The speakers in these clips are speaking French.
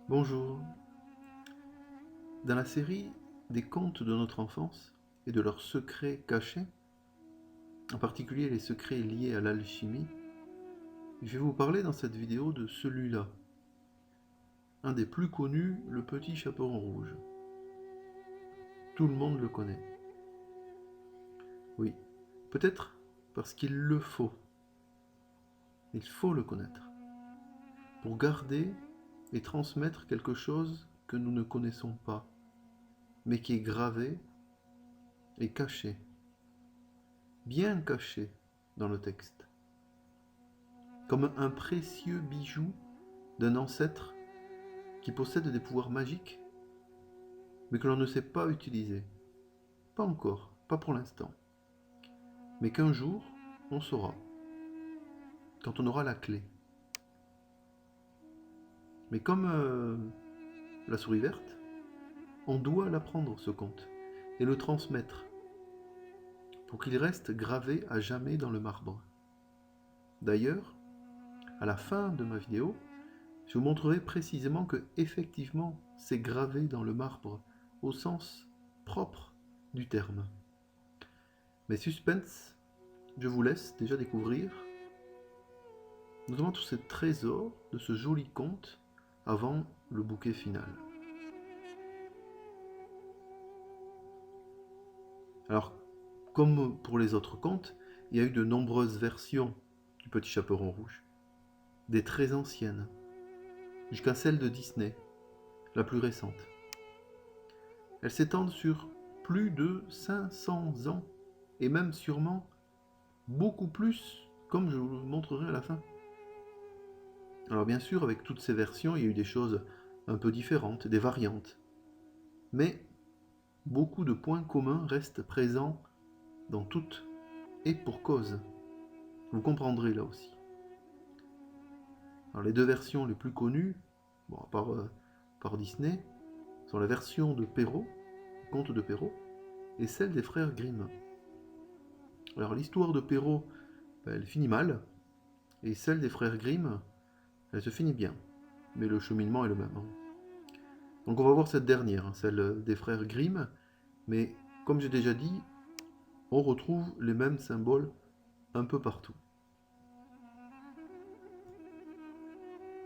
Bonjour. Dans la série des contes de notre enfance et de leurs secrets cachés, en particulier les secrets liés à l'alchimie, je vais vous parler dans cette vidéo de celui-là, un des plus connus, le petit chaperon rouge. Tout le monde le connaît. Oui, peut-être parce qu'il le faut. Il faut le connaître pour garder et transmettre quelque chose que nous ne connaissons pas, mais qui est gravé et caché, bien caché dans le texte, comme un précieux bijou d'un ancêtre qui possède des pouvoirs magiques, mais que l'on ne sait pas utiliser. Pas encore, pas pour l'instant. Mais qu'un jour, on saura, quand on aura la clé. Mais comme la souris verte, on doit l'apprendre ce conte et le transmettre pour qu'il reste gravé à jamais dans le marbre. D'ailleurs, à la fin de ma vidéo, je vous montrerai précisément que effectivement c'est gravé dans le marbre au sens propre du terme. Mais suspense, je vous laisse déjà découvrir notamment tous ces trésors de ce joli conte avant le bouquet final. Alors, comme pour les autres contes, il y a eu de nombreuses versions du Petit Chaperon Rouge, des très anciennes, jusqu'à celle de Disney, la plus récente. Elles s'étendent sur plus de 500 ans, et même sûrement beaucoup plus, comme je vous le montrerai à la fin. Alors bien sûr, avec toutes ces versions, il y a eu des choses un peu différentes, des variantes. Mais beaucoup de points communs restent présents dans toutes, et pour cause. Vous comprendrez là aussi. Alors les deux versions les plus connues, bon, par Disney, sont la version de Perrault, le conte de Perrault, et celle des frères Grimm. Alors l'histoire de Perrault, elle finit mal, et celle des frères Grimm, elle se finit bien. Mais le cheminement est le même. Donc on va voir cette dernière, celle des frères Grimm, mais comme j'ai déjà dit, on retrouve les mêmes symboles un peu partout.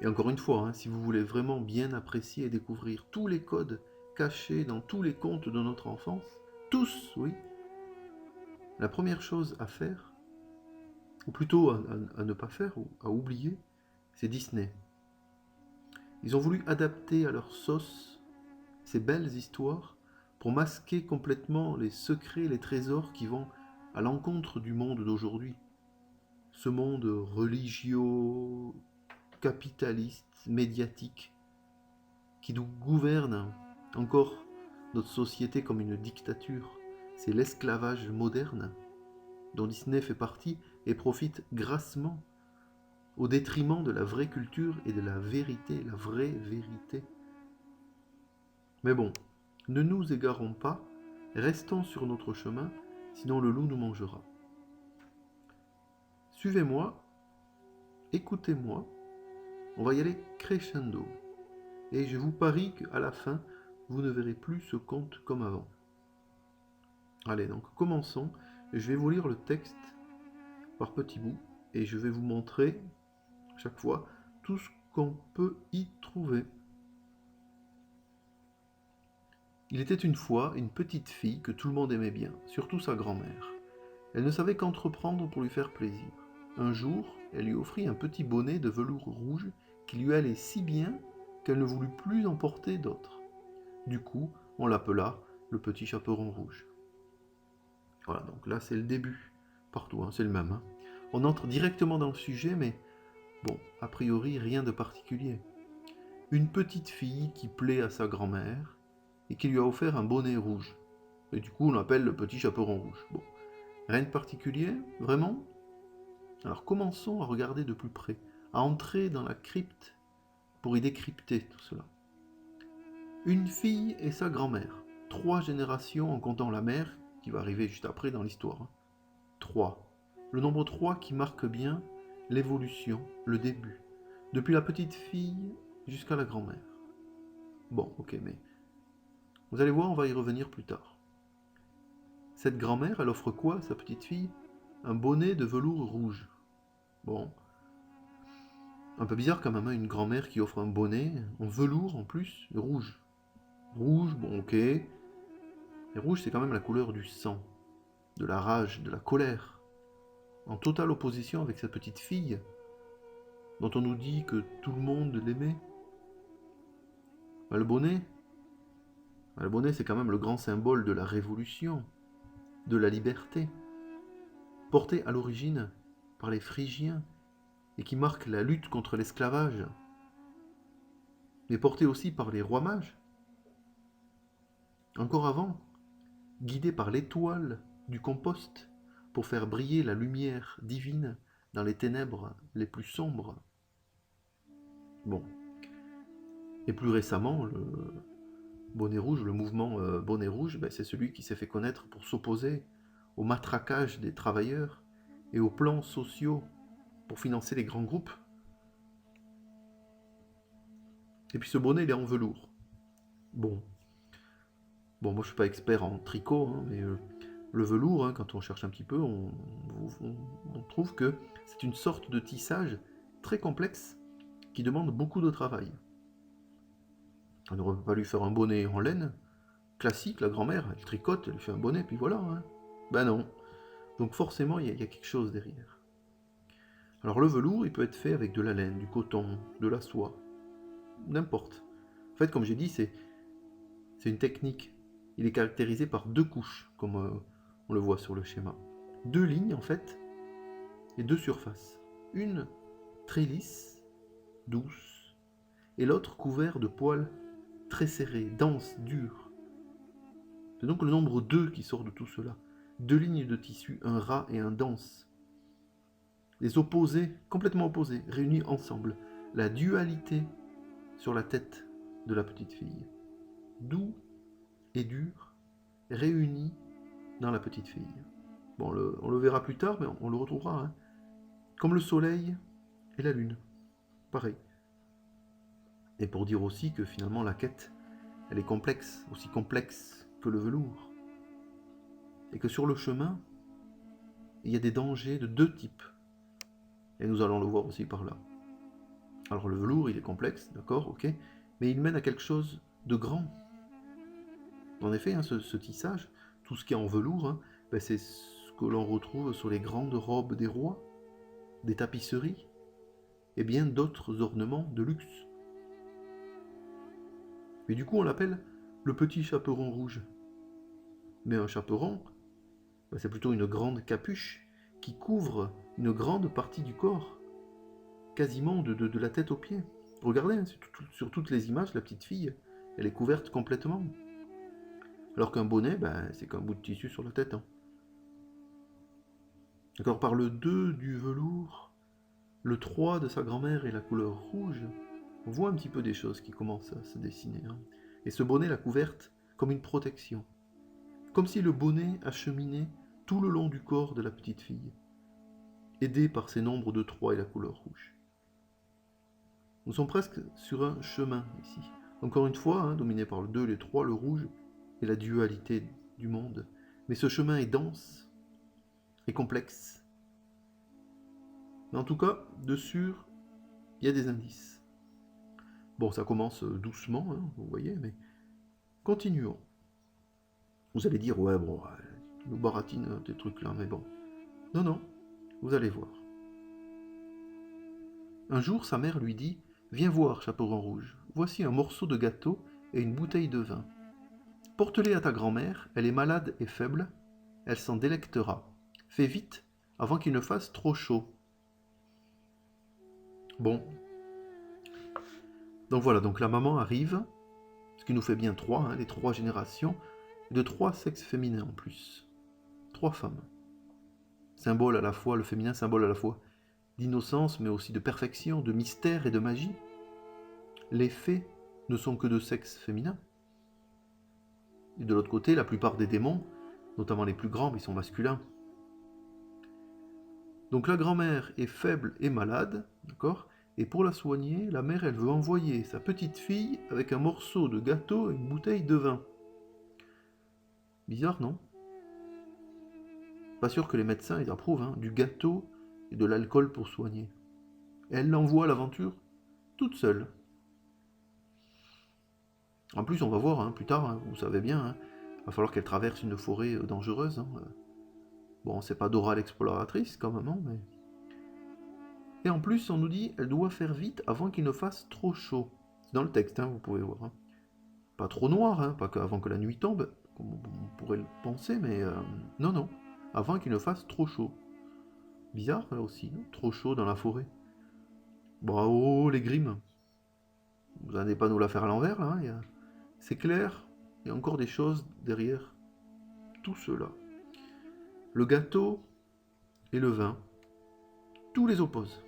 Et encore une fois, si vous voulez vraiment bien apprécier et découvrir tous les codes cachés dans tous les contes de notre enfance, tous, oui, la première chose à faire, ou plutôt à ne pas faire, ou à oublier, c'est Disney. Ils ont voulu adapter à leur sauce ces belles histoires pour masquer complètement les secrets, les trésors qui vont à l'encontre du monde d'aujourd'hui. Ce monde religieux, capitaliste, médiatique, qui nous gouverne encore notre société comme une dictature. C'est l'esclavage moderne dont Disney fait partie et profite grassement au détriment de la vraie culture et de la vérité, la vraie vérité. Mais bon, ne nous égarons pas, restons sur notre chemin, sinon le loup nous mangera. Suivez-moi, écoutez-moi, on va y aller crescendo. Et je vous parie qu'à la fin, vous ne verrez plus ce conte comme avant. Allez, donc commençons. Je vais vous lire le texte par petits bouts et je vais vous montrer chaque fois tout ce qu'on peut y trouver. Il était une fois une petite fille que tout le monde aimait bien, surtout sa grand-mère. Elle ne savait qu'entreprendre pour lui faire plaisir. Un jour, elle lui offrit un petit bonnet de velours rouge qui lui allait si bien qu'elle ne voulut plus en porter d'autre. Du coup, on l'appela le petit chaperon rouge. Voilà, donc là c'est le début, partout, c'est le même. On entre directement dans le sujet, mais bon, a priori rien de particulier. Une petite fille qui plaît à sa grand-mère et qui lui a offert un bonnet rouge. Et du coup on l'appelle le petit chaperon rouge. Bon, rien de particulier, vraiment. Alors commençons à regarder de plus près, à entrer dans la crypte pour y décrypter tout cela. Une fille et sa grand-mère. 3 générations en comptant la mère, qui va arriver juste après dans l'histoire. 3. Le nombre 3 qui marque bien l'évolution, le début, depuis la petite fille jusqu'à la grand-mère. Bon, ok, mais vous allez voir, on va y revenir plus tard. Cette grand-mère, elle offre quoi à sa petite fille? Un bonnet de velours rouge. Bon, un peu bizarre quand même, hein, une grand-mère qui offre un bonnet en velours en plus, rouge. Rouge, bon ok. Et rouge, c'est quand même la couleur du sang, de la rage, de la colère. En totale opposition avec cette petite fille, dont on nous dit que tout le monde l'aimait. Bah, le bonnet, c'est quand même le grand symbole de la révolution, de la liberté, porté à l'origine par les Phrygiens et qui marque la lutte contre l'esclavage, mais porté aussi par les rois mages. Encore avant, guidé par l'étoile du compost pour faire briller la lumière divine dans les ténèbres les plus sombres. Bon. Et plus récemment, le bonnet rouge, le mouvement bonnet rouge, c'est celui qui s'est fait connaître pour s'opposer au matraquage des travailleurs et aux plans sociaux pour financer les grands groupes. Et puis ce bonnet, il est en velours. Bon, moi je suis pas expert en tricot, hein, mais le velours, hein, quand on cherche un petit peu, on trouve que c'est une sorte de tissage très complexe qui demande beaucoup de travail. On n'aurait pas lui faire un bonnet en laine classique, la grand-mère, elle tricote, elle fait un bonnet, puis voilà. Hein. Ben non. Donc forcément, il y a quelque chose derrière. Alors le velours, il peut être fait avec de la laine, du coton, de la soie, n'importe. En fait, comme j'ai dit, c'est une technique. Il est caractérisé par 2 couches, comme on le voit sur le schéma. 2 lignes, en fait, et 2 surfaces. Une très lisse, douce, et l'autre couverte de poils très serrés, denses, durs. C'est donc le nombre 2 qui sort de tout cela. 2 lignes de tissu, un ras et un dense. Les opposés, complètement opposés, réunis ensemble. La dualité sur la tête de la petite fille. Doux et dur, réunis dans la petite fille. Bon, on le verra plus tard, mais on le retrouvera. Hein. Comme le soleil et la lune. Pareil. Et pour dire aussi que finalement la quête, elle est complexe, aussi complexe que le velours. Et que sur le chemin, il y a des dangers de 2 types. Et nous allons le voir aussi par là. Alors le velours, il est complexe, d'accord, ok, mais il mène à quelque chose de grand. En effet, hein, ce tissage, tout ce qui est en velours, hein, c'est ce que l'on retrouve sur les grandes robes des rois, des tapisseries, et bien d'autres ornements de luxe. Et du coup, on l'appelle le petit chaperon rouge. Mais un chaperon, c'est plutôt une grande capuche qui couvre une grande partie du corps, quasiment de la tête aux pieds. Regardez, hein, sur toutes les images, la petite fille, elle est couverte complètement. Alors qu'un bonnet, c'est qu'un bout de tissu sur la tête. Hein. D'accord, par le 2 du velours, le 3 de sa grand-mère et la couleur rouge, on voit un petit peu des choses qui commencent à se dessiner. Hein. Et ce bonnet l'a couverte comme une protection. Comme si le bonnet acheminait tout le long du corps de la petite fille, aidé par ces nombres de 3 et la couleur rouge. Nous sommes presque sur un chemin ici. Encore une fois, hein, dominé par le 2, les 3, le rouge et la dualité du monde. Mais ce chemin est dense et complexe. Mais en tout cas, de sûr, il y a des indices. Bon, ça commence doucement, hein, vous voyez, mais continuons. Vous allez dire, ouais, bon, tu nous baratines tes trucs là, mais bon. Non, non, vous allez voir. Un jour, sa mère lui dit, viens voir, chaperon rouge, voici un morceau de gâteau et une bouteille de vin. Porte-les à ta grand-mère, elle est malade et faible, elle s'en délectera. Fais vite, avant qu'il ne fasse trop chaud. Bon. Donc voilà, donc la maman arrive, ce qui nous fait bien 3, hein, les 3 générations, de 3 sexes féminins en plus. 3 femmes. Symbole à la fois, le féminin symbole à la fois d'innocence, mais aussi de perfection, de mystère et de magie. Les fées ne sont que de sexe féminin. Et de l'autre côté, la plupart des démons, notamment les plus grands, ils sont masculins. Donc la grand-mère est faible et malade, d'accord, Et pour la soigner, la mère, elle veut envoyer sa petite fille avec un morceau de gâteau et une bouteille de vin. Bizarre, non? Pas sûr que les médecins ils approuvent hein, du gâteau et de l'alcool pour soigner. Et elle l'envoie à l'aventure toute seule. En plus, on va voir hein, plus tard, hein, vous savez bien, hein, va falloir qu'elle traverse une forêt dangereuse. Hein. Bon, c'est pas Dora l'exploratrice quand même, hein, mais... Et en plus, on nous dit elle doit faire vite avant qu'il ne fasse trop chaud. C'est dans le texte, hein, vous pouvez voir. Hein. Pas trop noir, hein, pas avant que la nuit tombe, comme on pourrait le penser, mais non, non, avant qu'il ne fasse trop chaud. Bizarre là aussi, non trop chaud dans la forêt. Bravo les Grimm. Vous n'allez pas nous la faire à l'envers là, hein, c'est clair, il y a encore des choses derrière tout cela. Le gâteau et le vin, tout les oppose.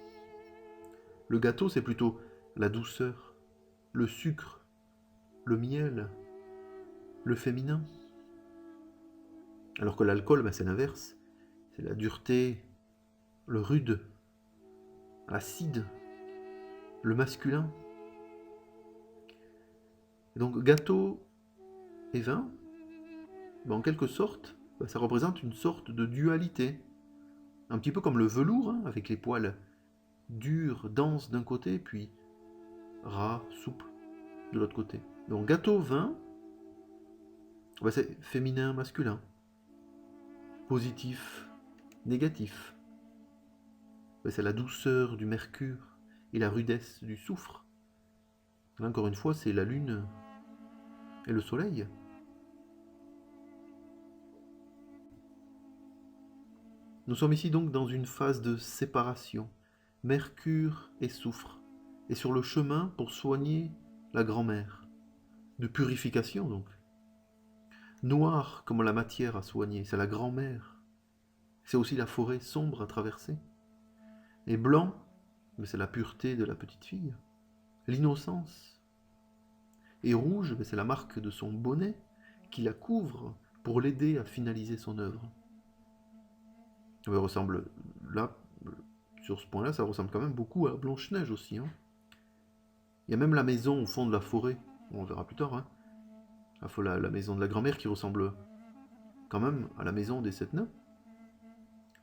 Le gâteau, c'est plutôt la douceur, le sucre, le miel, le féminin. Alors que l'alcool, c'est l'inverse. C'est la dureté, le rude, l'acide, le masculin. Et donc gâteau et vin, en quelque sorte, ça représente une sorte de dualité. Un petit peu comme le velours, hein, avec les poils durs, denses d'un côté, puis ras, souples de l'autre côté. Donc gâteau, vin, c'est féminin, masculin. Positif, négatif. C'est la douceur du mercure et la rudesse du soufre. Là, encore une fois, c'est la lune et le soleil. Nous sommes ici donc dans une phase de séparation, mercure et soufre, et sur le chemin pour soigner la grand-mère, de purification donc. Noir comme la matière à soigner, c'est la grand-mère. C'est aussi la forêt sombre à traverser. Et blanc, c'est la pureté de la petite fille, l'innocence. Et rouge, c'est la marque de son bonnet qui la couvre pour l'aider à finaliser son œuvre. Elle ressemble, là, sur ce point-là, ça ressemble quand même beaucoup à Blanche-Neige aussi. Hein. Il y a même la maison au fond de la forêt, on verra plus tard, hein. La maison de la grand-mère qui ressemble quand même à la maison des sept nains.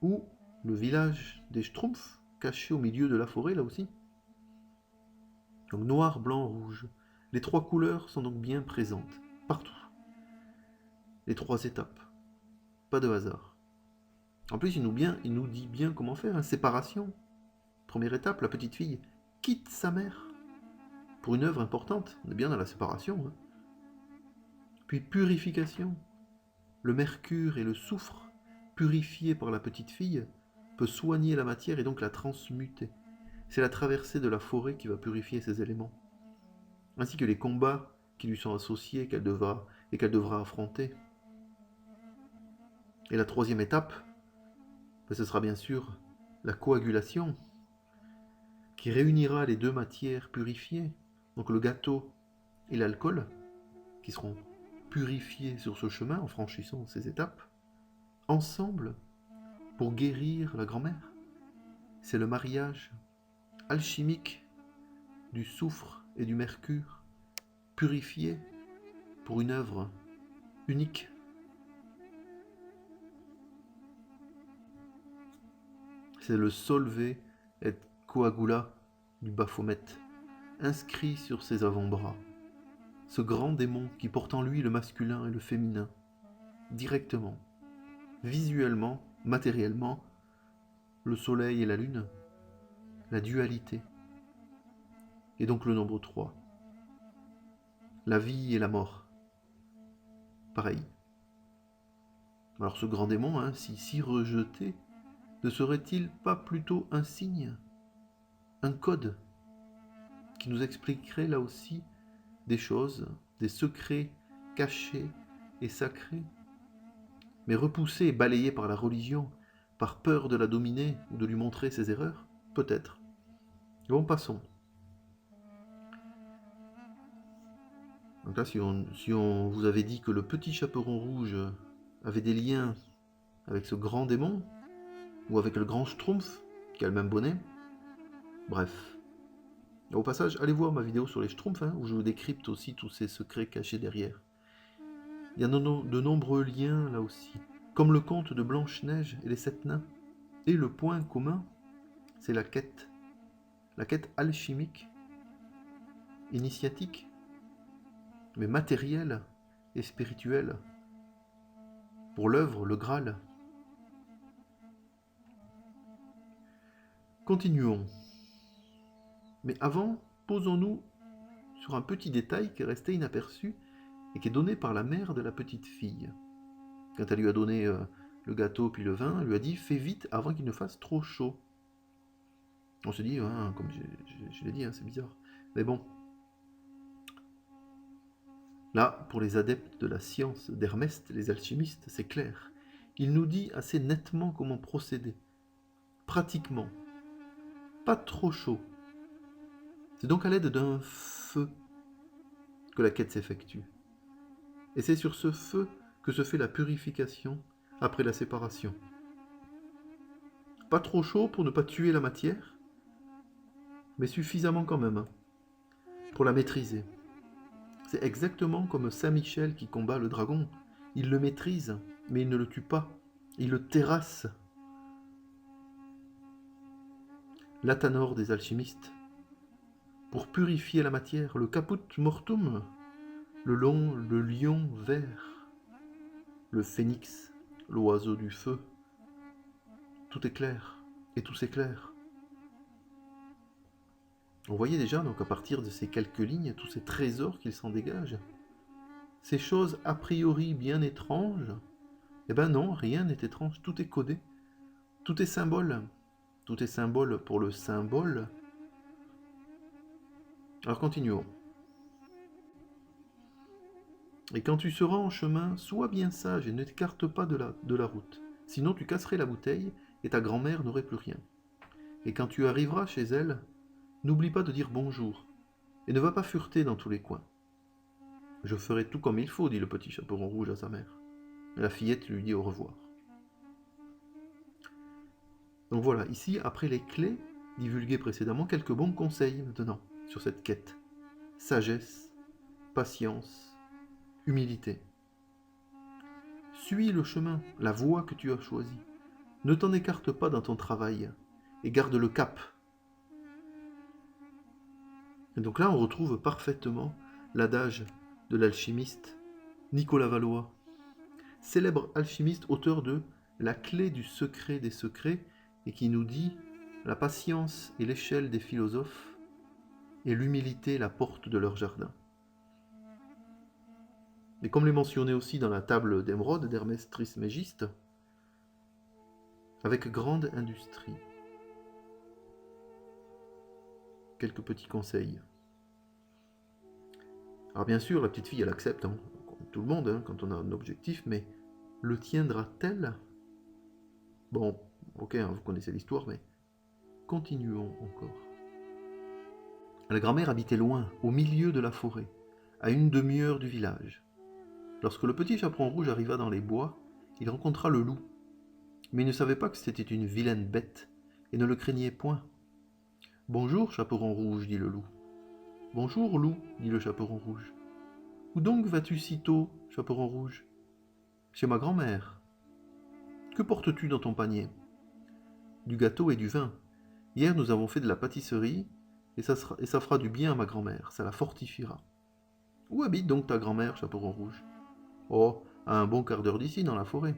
Ou le village des Schtroumpfs, caché au milieu de la forêt, là aussi. Donc noir, blanc, rouge. Les trois couleurs sont donc bien présentes, partout. Les trois étapes. Pas de hasard. En plus, il nous dit bien comment faire, hein. Séparation. Première étape, la petite fille quitte sa mère. Pour une œuvre importante, on est bien dans la séparation. Hein. Puis purification. Le mercure et le soufre, purifiés par la petite fille, peut soigner la matière et donc la transmuter. C'est la traversée de la forêt qui va purifier ces éléments. Ainsi que les combats qui lui sont associés qu'elle devra affronter. Et la troisième étape, ce sera bien sûr la coagulation, qui réunira les deux matières purifiées, donc le gâteau et l'alcool, qui seront purifiés sur ce chemin en franchissant ces étapes, ensemble pour guérir la grand-mère. C'est le mariage alchimique du soufre et du mercure, purifiés pour une œuvre unique. C'est le Solve et Coagula du Baphomet, inscrit sur ses avant-bras. Ce grand démon qui porte en lui le masculin et le féminin, directement, visuellement, matériellement, le soleil et la lune, la dualité, et donc le nombre 3, la vie et la mort, pareil. Alors ce grand démon, hein, si rejeté, ne serait-il pas plutôt un signe, un code, qui nous expliquerait là aussi des choses, des secrets cachés et sacrés, mais repoussés et balayés par la religion, par peur de la dominer ou de lui montrer ses erreurs? Peut-être. Bon, passons. Donc là, si on vous avait dit que le petit chaperon rouge avait des liens avec ce grand démon, ou avec le grand Schtroumpf, qui a le même bonnet, bref, Au passage, allez voir ma vidéo sur les Schtroumpfs, hein, où je vous décrypte aussi tous ces secrets cachés derrière. Il y a de nombreux liens là aussi, comme le conte de Blanche-Neige et les 7 nains. Et le point commun, c'est la quête alchimique, initiatique, mais matérielle et spirituelle, pour l'œuvre, le Graal. Continuons. Mais avant, posons-nous sur un petit détail qui est resté inaperçu et qui est donné par la mère de la petite fille. Quand elle lui a donné le gâteau puis le vin, elle lui a dit « Fais vite avant qu'il ne fasse trop chaud ». On se dit, hein, comme je l'ai dit, hein, c'est bizarre. Mais bon, là, pour les adeptes de la science d'Hermest, les alchimistes, c'est clair. Il nous dit assez nettement comment procéder. Pratiquement. Pas trop chaud. C'est donc à l'aide d'un feu que la quête s'effectue. Et c'est sur ce feu que se fait la purification après la séparation. Pas trop chaud pour ne pas tuer la matière, mais suffisamment quand même pour la maîtriser. C'est exactement comme Saint-Michel qui combat le dragon. Il le maîtrise, mais il ne le tue pas. Il le terrasse. L'Athanor des alchimistes. Pour purifier la matière, le caput mortum, le lion vert, le phénix, l'oiseau du feu. Tout est clair, et tout s'éclaire. On voyait déjà, donc à partir de ces quelques lignes, tous ces trésors qu'il s'en dégage. Ces choses a priori bien étranges, eh ben non, rien n'est étrange, tout est codé, tout est symbole. Tout est symbole pour le symbole. Alors continuons. Et quand tu seras en chemin, sois bien sage et ne t'écarte pas de la route. Sinon tu casserais la bouteille et ta grand-mère n'aurait plus rien. Et quand tu arriveras chez elle, n'oublie pas de dire bonjour et ne va pas fureter dans tous les coins. Je ferai tout comme il faut, dit le petit chaperon rouge à sa mère. Et la fillette lui dit au revoir. Donc voilà, ici, après les clés divulguées précédemment, quelques bons conseils maintenant sur cette quête. Sagesse, patience, humilité. Suis le chemin, la voie que tu as choisie. Ne t'en écarte pas dans ton travail et garde le cap. Et donc là, on retrouve parfaitement l'adage de l'alchimiste Nicolas Valois, célèbre alchimiste, auteur de La clé du secret des secrets, et qui nous dit la patience est l'échelle des philosophes et l'humilité la porte de leur jardin. Et comme l'est mentionné aussi dans la table d'émeraude d'Hermès Trismégiste, avec grande industrie. Quelques petits conseils. Alors bien sûr, la petite fille, elle accepte, hein, comme tout le monde, hein, quand on a un objectif, mais le tiendra-t-elle? Bon, ok, hein, vous connaissez l'histoire, mais continuons encore. La grand-mère habitait loin, au milieu de la forêt, à une demi-heure du village. Lorsque le petit chaperon rouge arriva dans les bois, il rencontra le loup. Mais il ne savait pas que c'était une vilaine bête, et ne le craignait point. « Bonjour, chaperon rouge, dit le loup. « Bonjour, loup, dit le chaperon rouge. Où donc vas-tu si tôt, chaperon rouge ? Chez ma grand-mère. Que portes-tu dans ton panier ? Du gâteau et du vin. Hier nous avons fait de la pâtisserie, et ça fera du bien à ma grand-mère, ça la fortifiera. Où habite donc ta grand-mère, chaperon rouge ? Oh, à un bon quart d'heure d'ici, dans la forêt.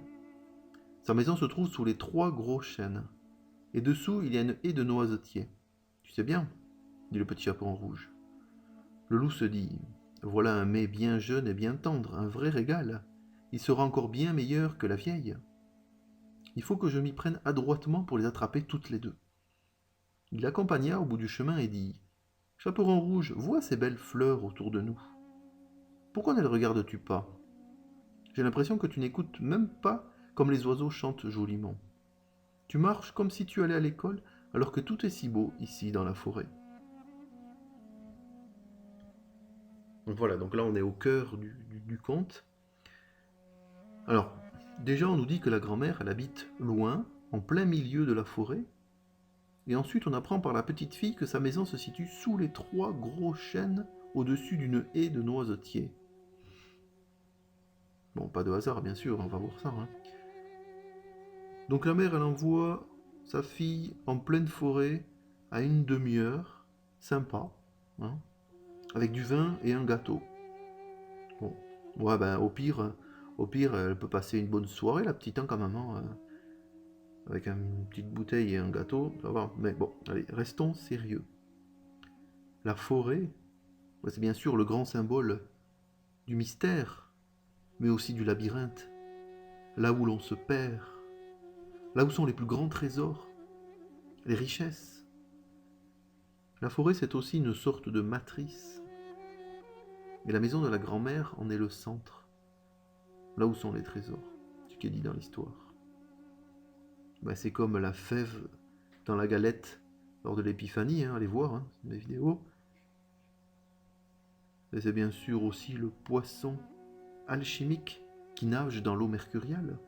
Sa maison se trouve sous les 3 gros chênes, et dessous il y a une haie de noisetiers. Tu sais bien, dit le petit chaperon rouge. Le loup se dit, voilà un mets bien jeune et bien tendre, un vrai régal. Il sera encore bien meilleur que la vieille. Il faut que je m'y prenne adroitement pour les attraper toutes les deux. Il l'accompagna au bout du chemin et dit, Chaperon rouge, vois ces belles fleurs autour de nous. Pourquoi ne les regardes-tu pas ? J'ai l'impression que tu n'écoutes même pas comme les oiseaux chantent joliment. Tu marches comme si tu allais à l'école alors que tout est si beau ici dans la forêt. Donc voilà, donc là on est au cœur du conte. Alors, déjà on nous dit que la grand-mère, elle habite loin, en plein milieu de la forêt, Et ensuite, on apprend par la petite fille que sa maison se situe sous les 3 gros chênes au-dessus d'une haie de noisetiers. Bon, pas de hasard, bien sûr, on va voir ça. Hein. Donc la mère, elle envoie sa fille en pleine forêt à une demi-heure, sympa, hein, avec du vin et un gâteau. Bon, ouais, ben au pire, elle peut passer une bonne soirée, la petite, hein, quand même, hein, avec une petite bouteille et un gâteau, ça va. Mais bon, allez, restons sérieux. La forêt, c'est bien sûr le grand symbole du mystère, mais aussi du labyrinthe, là où l'on se perd, là où sont les plus grands trésors, les richesses. La forêt, c'est aussi une sorte de matrice, et la maison de la grand-mère en est le centre, là où sont les trésors, ce qui est dit dans l'histoire. Ben, c'est comme la fève dans la galette lors de l'épiphanie, hein, allez voir hein, mes vidéos. Et c'est bien sûr aussi le poisson alchimique qui nage dans l'eau mercuriale.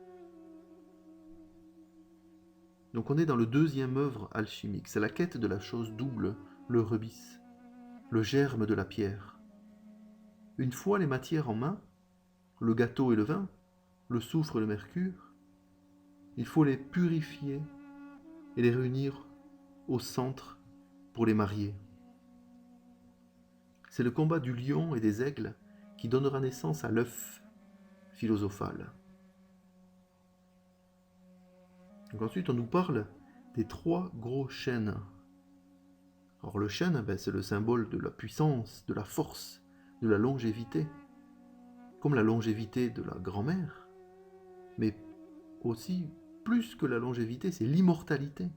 Donc on est dans le deuxième œuvre alchimique, c'est la quête de la chose double, le rebis, le germe de la pierre. Une fois les matières en main, le gâteau et le vin, le soufre et le mercure, il faut les purifier et les réunir au centre pour les marier. C'est le combat du lion et des aigles qui donnera naissance à l'œuf philosophal. Donc ensuite, on nous parle des 3 gros chênes. Alors le chêne, c'est le symbole de la puissance, de la force, de la longévité, comme la longévité de la grand-mère, mais aussi, plus que la longévité, c'est l'immortalité.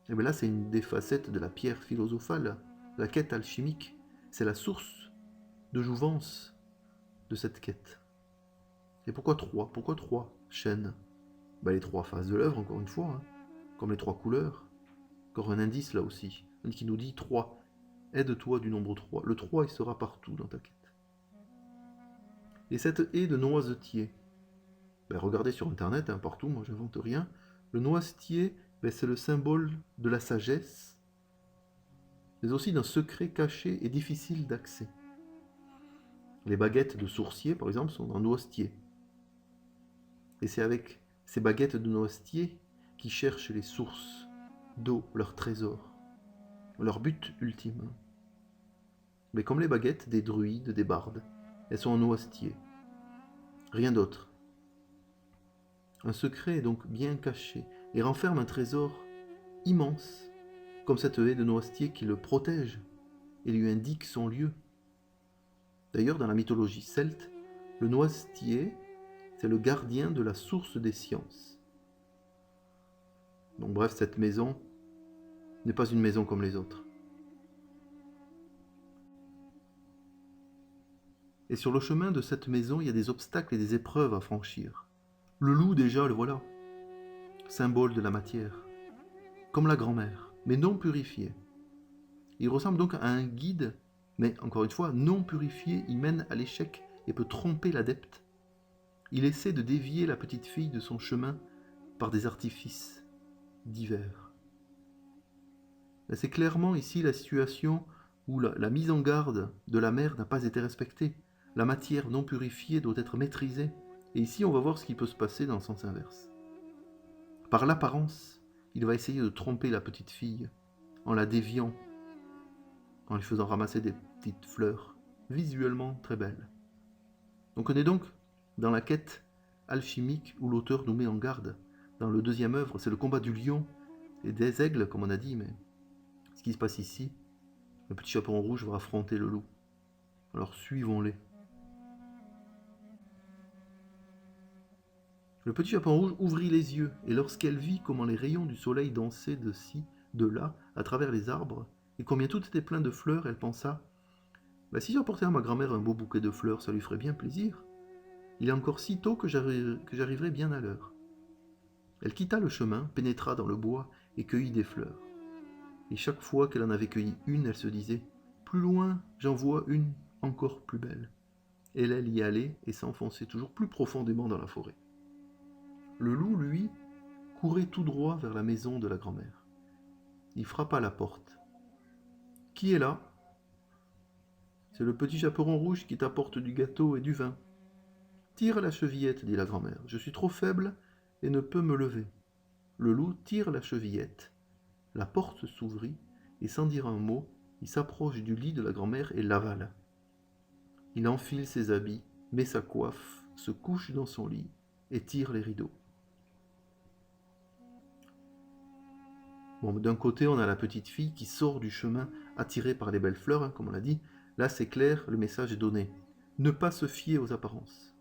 Et bien là, c'est une des facettes de la pierre philosophale, la quête alchimique. C'est la source de jouvence de cette quête. Et pourquoi 3 ? Pourquoi 3 chênes ? Les 3 phases de l'œuvre, encore une fois, hein, comme les 3 couleurs. Encore un indice là aussi, qui nous dit 3. Aide-toi du nombre 3. Le 3, il sera partout dans ta quête. Et cette haie de noisetiers, regardez sur internet, hein, partout, moi j'invente rien. Le noisetier, c'est le symbole de la sagesse, mais aussi d'un secret caché et difficile d'accès. Les baguettes de sourcier, par exemple, sont en noisetier. Et c'est avec ces baguettes de noisetier qui cherchent les sources d'eau, leurs trésors, leur but ultime. Mais comme les baguettes des druides, des bardes, elles sont en noisetier. Rien d'autre. Un secret est donc bien caché et renferme un trésor immense, comme cette haie de noisetier qui le protège et lui indique son lieu. D'ailleurs, dans la mythologie celte, le noisetier, c'est le gardien de la source des sciences. Donc bref, cette maison n'est pas une maison comme les autres. Et sur le chemin de cette maison, il y a des obstacles et des épreuves à franchir. Le loup, déjà, le voilà, symbole de la matière, comme la grand-mère, mais non purifié. Il ressemble donc à un guide, mais encore une fois, non purifié, il mène à l'échec et peut tromper l'adepte. Il essaie de dévier la petite fille de son chemin par des artifices divers. C'est clairement ici la situation où la mise en garde de la mère n'a pas été respectée. La matière non purifiée doit être maîtrisée. Et ici, on va voir ce qui peut se passer dans le sens inverse. Par l'apparence, il va essayer de tromper la petite fille en la déviant, en lui faisant ramasser des petites fleurs, visuellement très belles. Donc on est donc dans la quête alchimique où l'auteur nous met en garde. Dans le deuxième œuvre, c'est le combat du lion et des aigles, comme on a dit, mais ce qui se passe ici, le petit chaperon rouge va affronter le loup. Alors suivons-les. Le petit chaperon rouge ouvrit les yeux, et lorsqu'elle vit comment les rayons du soleil dansaient de ci, de là, à travers les arbres, et combien tout était plein de fleurs, elle pensa si j'apportais à ma grand-mère un beau bouquet de fleurs, ça lui ferait bien plaisir. Il est encore si tôt que j'arriverai bien à l'heure. Elle quitta le chemin, pénétra dans le bois et cueillit des fleurs. Et chaque fois qu'elle en avait cueilli une, elle se disait « Plus loin, j'en vois une encore plus belle. » Et elle y allait et s'enfonçait toujours plus profondément dans la forêt. Le loup, lui, courait tout droit vers la maison de la grand-mère. il frappe à la porte. « Qui est là ?»« C'est le petit chaperon rouge qui t'apporte du gâteau et du vin. »« Tire la chevillette, dit la grand-mère. Je suis trop faible et ne peux me lever. » Le loup tire la chevillette. La porte s'ouvrit et sans dire un mot, il s'approche du lit de la grand-mère et l'avale. Il enfile ses habits, met sa coiffe, se couche dans son lit et tire les rideaux. Bon, d'un côté, on a la petite fille qui sort du chemin attirée par les belles fleurs, hein, comme on l'a dit. Là, c'est clair, le message est donné. Ne pas se fier aux apparences.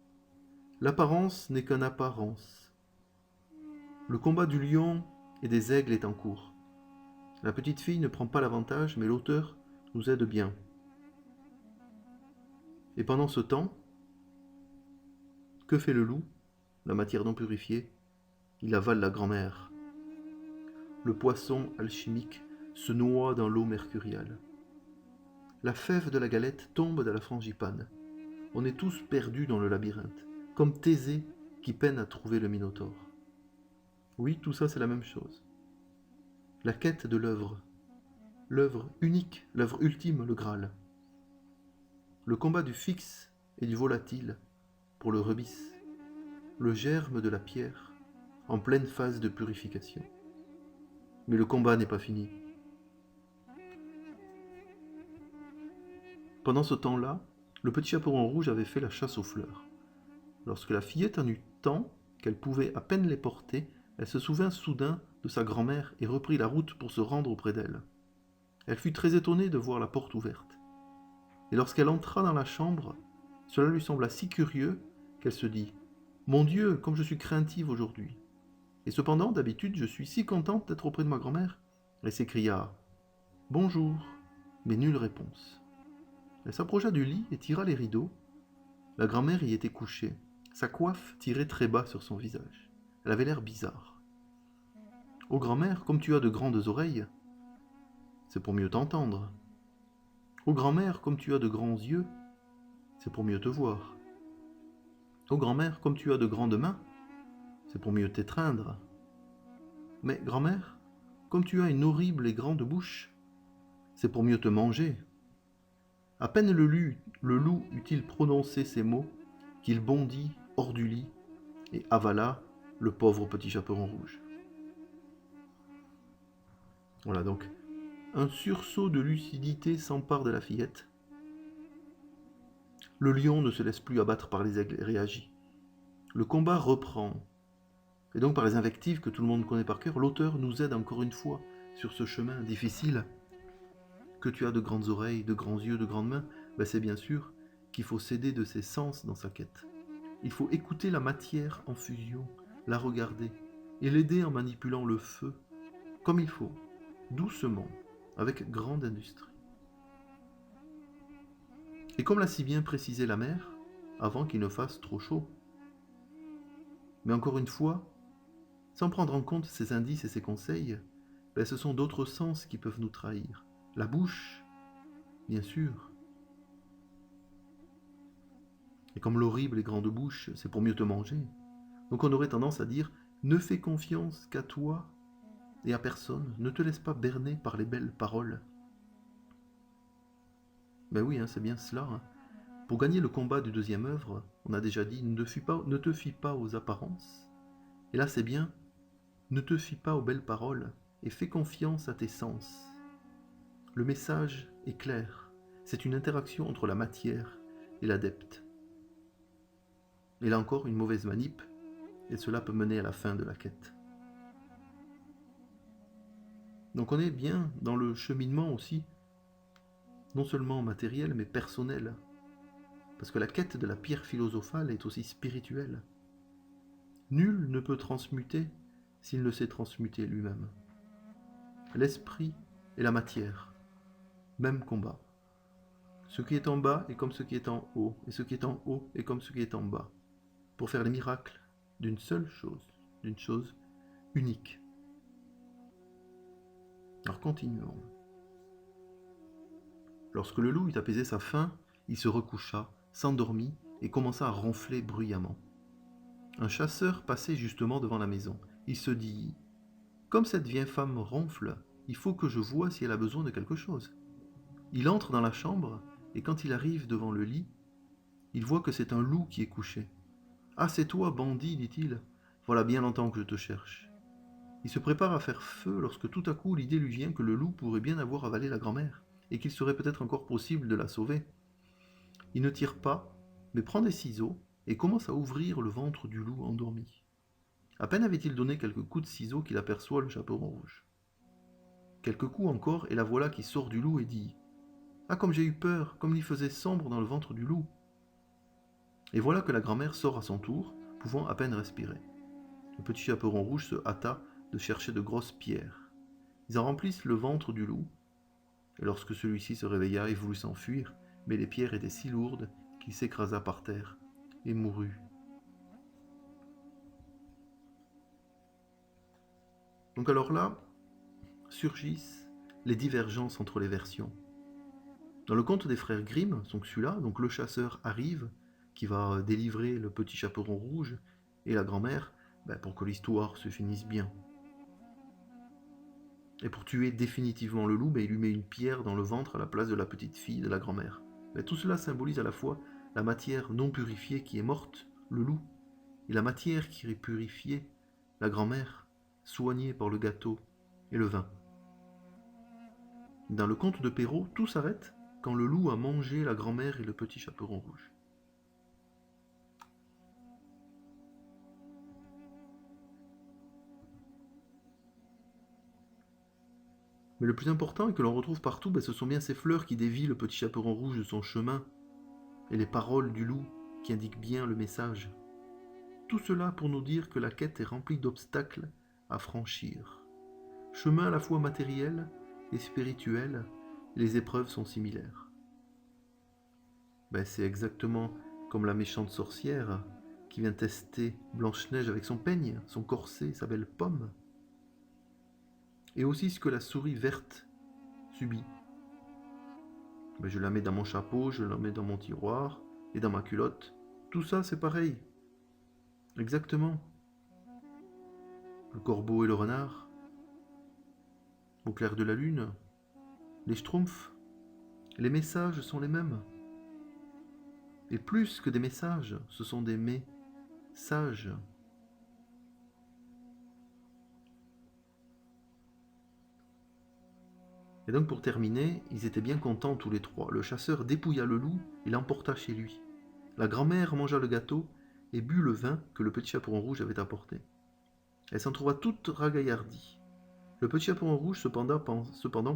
L'apparence n'est qu'une apparence. Le combat du lion et des aigles est en cours. La petite fille ne prend pas l'avantage, mais l'auteur nous aide bien. Et pendant ce temps, que fait le loup, la matière non purifiée? Il avale la grand-mère. Le poisson alchimique se noie dans l'eau mercuriale. La fève de la galette tombe dans la frangipane. On est tous perdus dans le labyrinthe, comme Thésée qui peine à trouver le Minotaure. Oui, tout ça c'est la même chose. La quête de l'œuvre unique, l'œuvre ultime, le Graal. Le combat du fixe et du volatile pour le rebis. Le germe de la pierre en pleine phase de purification. Mais le combat n'est pas fini. Pendant ce temps-là, le petit chaperon rouge avait fait la chasse aux fleurs. Lorsque la fillette en eut tant qu'elle pouvait à peine les porter, elle se souvint soudain de sa grand-mère et reprit la route pour se rendre auprès d'elle. Elle fut très étonnée de voir la porte ouverte. Et lorsqu'elle entra dans la chambre, cela lui sembla si curieux qu'elle se dit « Mon Dieu, comme je suis craintive aujourd'hui !» Et cependant, d'habitude, je suis si contente d'être auprès de ma grand-mère. Elle s'écria « Bonjour !» mais nulle réponse. Elle s'approcha du lit et tira les rideaux. La grand-mère y était couchée, sa coiffe tirée très bas sur son visage. Elle avait l'air bizarre. « Oh grand-mère, comme tu as de grandes oreilles !»« C'est pour mieux t'entendre. »« Oh grand-mère, comme tu as de grands yeux !»« C'est pour mieux te voir. »« Oh grand-mère, comme tu as de grandes mains !»« C'est pour mieux t'étreindre. »« Mais grand-mère, comme tu as une horrible et grande bouche, c'est pour mieux te manger. » À peine le loup eut-il prononcé ces mots qu'il bondit hors du lit et avala le pauvre petit chaperon rouge. Voilà, donc un sursaut de lucidité s'empare de la fillette. Le lion ne se laisse plus abattre par les aigles et réagit. Le combat reprend. Et donc par les invectives que tout le monde connaît par cœur, l'auteur nous aide encore une fois sur ce chemin difficile. Que tu as de grandes oreilles, de grands yeux, de grandes mains, c'est bien sûr qu'il faut s'aider de ses sens dans sa quête. Il faut écouter la matière en fusion, la regarder, et l'aider en manipulant le feu, comme il faut, doucement, avec grande industrie. Et comme l'a si bien précisé la mère, avant qu'il ne fasse trop chaud. Mais encore une fois, sans prendre en compte ces indices et ces conseils, ce sont d'autres sens qui peuvent nous trahir. La bouche, bien sûr. Et comme l'horrible et grande bouche, c'est pour mieux te manger. Donc on aurait tendance à dire, ne fais confiance qu'à toi et à personne. Ne te laisse pas berner par les belles paroles. Ben oui, c'est bien cela. Pour gagner le combat du deuxième œuvre, on a déjà dit, ne te fie pas aux apparences. Et là c'est bien, ne te fie pas aux belles paroles et fais confiance à tes sens. Le message est clair. C'est une interaction entre la matière et l'adepte. Et là encore, une mauvaise manip, et cela peut mener à la fin de la quête. Donc on est bien dans le cheminement aussi, non seulement matériel, mais personnel. Parce que la quête de la pierre philosophale est aussi spirituelle. Nul ne peut transmuter s'il ne s'est transmuté lui-même. L'esprit et la matière, même combat. Ce qui est en bas est comme ce qui est en haut, et ce qui est en haut est comme ce qui est en bas, pour faire les miracles d'une seule chose, d'une chose unique. Alors continuons. Lorsque le loup eut apaisé sa faim, il se recoucha, s'endormit et commença à ronfler bruyamment. Un chasseur passait justement devant la maison. Il se dit « Comme cette vieille femme ronfle, il faut que je voie si elle a besoin de quelque chose. Il entre dans la chambre, et quand il arrive devant le lit, il voit que c'est un loup qui est couché. « Ah, c'est toi, bandit, dit-il. Voilà bien longtemps que je te cherche. » Il se prépare à faire feu lorsque tout à coup l'idée lui vient que le loup pourrait bien avoir avalé la grand-mère, et qu'il serait peut-être encore possible de la sauver. Il ne tire pas, mais prend des ciseaux et commence à ouvrir le ventre du loup endormi. À peine avait-il donné quelques coups de ciseaux qu'il aperçoit le chaperon rouge. Quelques coups encore, et la voilà qui sort du loup et dit « Ah, comme j'ai eu peur, comme il faisait sombre dans le ventre du loup !» Et voilà que la grand-mère sort à son tour, pouvant à peine respirer. Le petit chaperon rouge se hâta de chercher de grosses pierres. Ils en remplissent le ventre du loup, et lorsque celui-ci se réveilla et voulut s'enfuir, mais les pierres étaient si lourdes qu'il s'écrasa par terre et mourut. Donc alors là, surgissent les divergences entre les versions. Dans le conte des frères Grimm, donc celui-là, donc le chasseur arrive, qui va délivrer le petit chaperon rouge et la grand-mère, pour que l'histoire se finisse bien. Et pour tuer définitivement le loup, il lui met une pierre dans le ventre à la place de la petite fille de la grand-mère. Tout cela symbolise à la fois la matière non purifiée qui est morte, le loup, et la matière qui est purifiée, la grand-mère, soignée par le gâteau et le vin. Dans le conte de Perrault, tout s'arrête quand le loup a mangé la grand-mère et le petit chaperon rouge. Mais le plus important et que l'on retrouve partout, ce sont bien ces fleurs qui dévient le petit chaperon rouge de son chemin, et les paroles du loup qui indiquent bien le message. Tout cela pour nous dire que la quête est remplie d'obstacles à franchir. Chemin à la fois matériel et spirituel, les épreuves sont similaires. C'est exactement comme la méchante sorcière qui vient tester Blanche-Neige avec son peigne, son corset, sa belle pomme. Et aussi ce que la souris verte subit. Je la mets dans mon chapeau, je la mets dans mon tiroir et dans ma culotte. Tout ça, c'est pareil. Exactement. Le corbeau et le renard, au clair de la lune, les schtroumpfs, les messages sont les mêmes. Et plus que des messages, ce sont des mets-sages. Et donc pour terminer, ils étaient bien contents tous les trois. Le chasseur dépouilla le loup et l'emporta chez lui. La grand-mère mangea le gâteau et but le vin que le petit chaperon rouge avait apporté. Elle s'en trouva toute ragaillardie. Le petit chaperon rouge cependant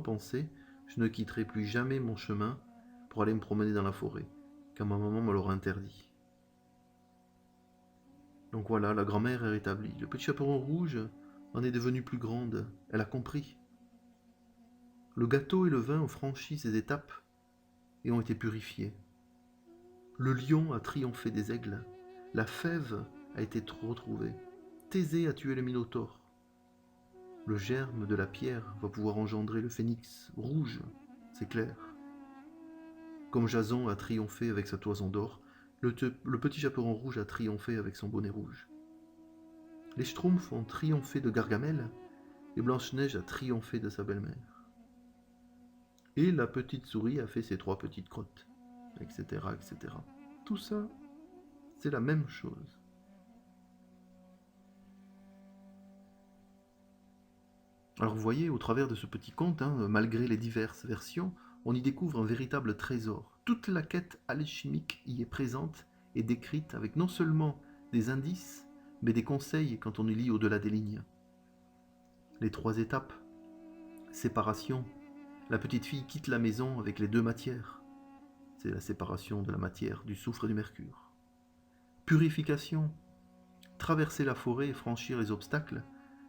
pensait « Je ne quitterai plus jamais mon chemin pour aller me promener dans la forêt, car ma maman me l'aura interdit. » Donc voilà, la grand-mère est rétablie. Le petit chaperon rouge en est devenu plus grande. Elle a compris. Le gâteau et le vin ont franchi ces étapes et ont été purifiés. Le lion a triomphé des aigles. La fève a été retrouvée. Thésée a tué le minotaure. Le germe de la pierre va pouvoir engendrer le phénix rouge, c'est clair. Comme Jason a triomphé avec sa toison d'or, le petit chaperon rouge a triomphé avec son bonnet rouge. Les schtroumpfs ont triomphé de Gargamel, et Blanche-Neige a triomphé de sa belle-mère. Et la petite souris a fait ses 3 petites crottes, etc., etc. Tout ça, c'est la même chose. Alors vous voyez, au travers de ce petit conte, malgré les diverses versions, on y découvre un véritable trésor. Toute la quête alchimique y est présente et décrite avec non seulement des indices, mais des conseils quand on y lit au-delà des lignes. Les 3 étapes. Séparation. La petite fille quitte la maison avec les 2 matières. C'est la séparation de la matière, du soufre et du mercure. Purification. Traverser la forêt et franchir les obstacles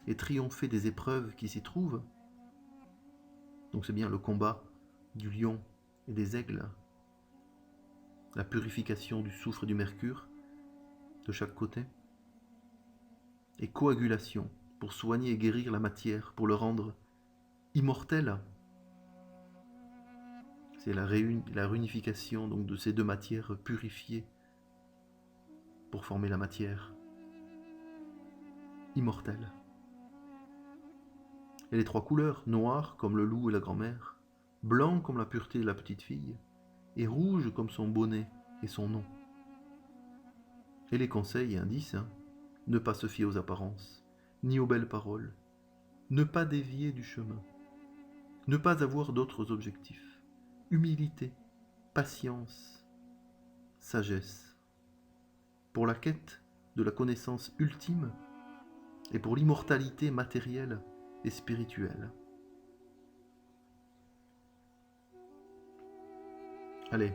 et triompher des épreuves qui s'y trouvent. Donc c'est bien le combat du lion et des aigles, la purification du soufre et du mercure de chaque côté, et coagulation pour soigner et guérir la matière, pour le rendre immortel. C'est la réunification donc de ces 2 matières purifiées pour former la matière immortelle. et les trois couleurs, noir comme le loup et la grand-mère, blanc comme la pureté de la petite fille, et rouge comme son bonnet et son nom. Et les conseils et indices, hein, ne pas se fier aux apparences, ni aux belles paroles, ne pas dévier du chemin, ne pas avoir d'autres objectifs, humilité, patience, sagesse, pour la quête de la connaissance ultime et pour l'immortalité matérielle et spirituelle. Allez,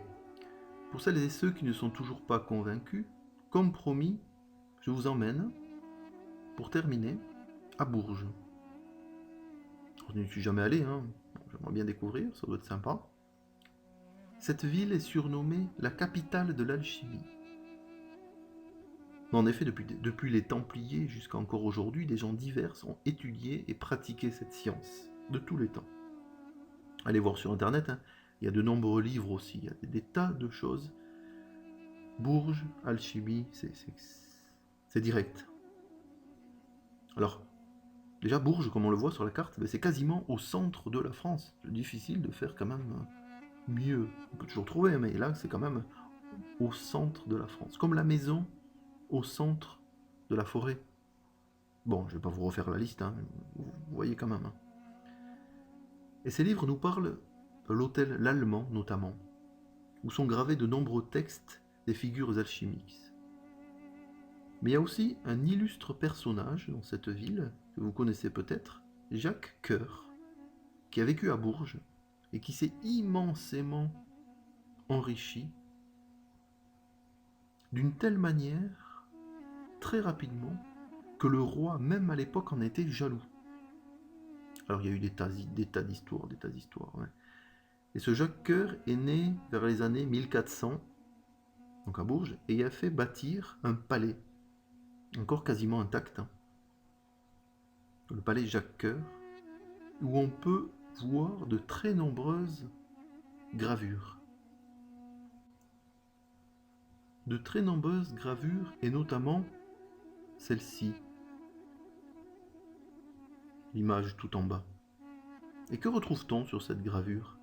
pour celles et ceux qui ne sont toujours pas convaincus, comme promis, je vous emmène, pour terminer, à Bourges. Je n'y suis jamais allé, hein. J'aimerais bien découvrir, ça doit être sympa. Cette ville est surnommée la capitale de l'alchimie. En effet, depuis les Templiers jusqu'à encore aujourd'hui, des gens divers ont étudié et pratiqué cette science, de tous les temps. Allez voir sur Internet, hein, il y a de nombreux livres aussi, il y a des tas de choses. Bourges, alchimie, c'est direct. Alors, déjà Bourges, comme on le voit sur la carte, c'est quasiment au centre de la France. C'est difficile de faire quand même mieux. On peut toujours trouver, mais là, c'est quand même au centre de la France. Comme la maison au centre de la forêt. Bon, je ne vais pas vous refaire la liste, hein, vous voyez quand même. Hein. Et ces livres nous parlent de l'hôtel L'Allemand, notamment, où sont gravés de nombreux textes des figures alchimiques. Mais il y a aussi un illustre personnage dans cette ville, que vous connaissez peut-être, Jacques Coeur, qui a vécu à Bourges et qui s'est immensément enrichi d'une telle manière, très rapidement, que le roi, même à l'époque, en était jaloux. Alors il y a eu des tas d'histoires, ouais. Et ce Jacques Coeur est né vers les années 1400, donc à Bourges, et a fait bâtir un palais, encore quasiment intact, hein. Le palais Jacques Coeur, où on peut voir de très nombreuses gravures. De très nombreuses gravures, et notamment celle-ci, l'image tout en bas. Et que retrouve-t-on sur cette gravure?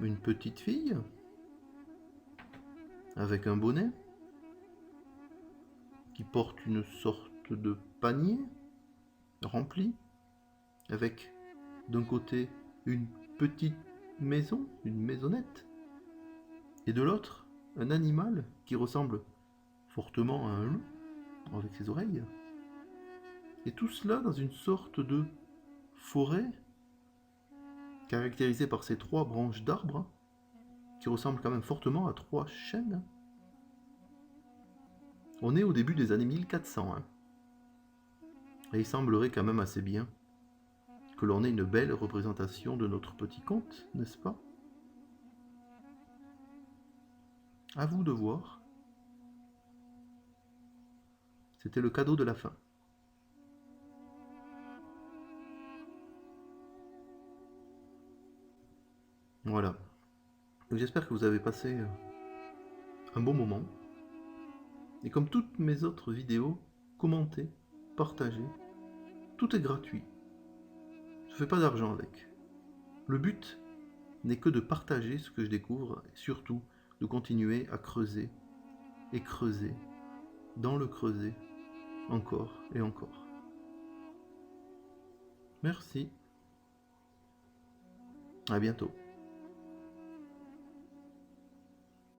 Une petite fille avec un bonnet qui porte une sorte de panier rempli avec d'un côté une petite maison, une maisonnette, et de l'autre un animal qui ressemble fortement à un loup avec ses oreilles. Et tout cela dans une sorte de forêt caractérisée par ces trois branches d'arbres qui ressemblent quand même fortement à trois chênes. On est au début des années 1400, hein. Et il semblerait quand même assez bien que l'on ait une belle représentation de notre petit conte, n'est-ce pas? À vous de voir. C'était le cadeau de la fin. Voilà. J'espère que vous avez passé un bon moment. Et comme toutes mes autres vidéos, commentez, partagez. Tout est gratuit. Je ne fais pas d'argent avec. Le but n'est que de partager ce que je découvre et surtout de continuer à creuser et creuser dans le creuset encore et encore. Merci. À bientôt.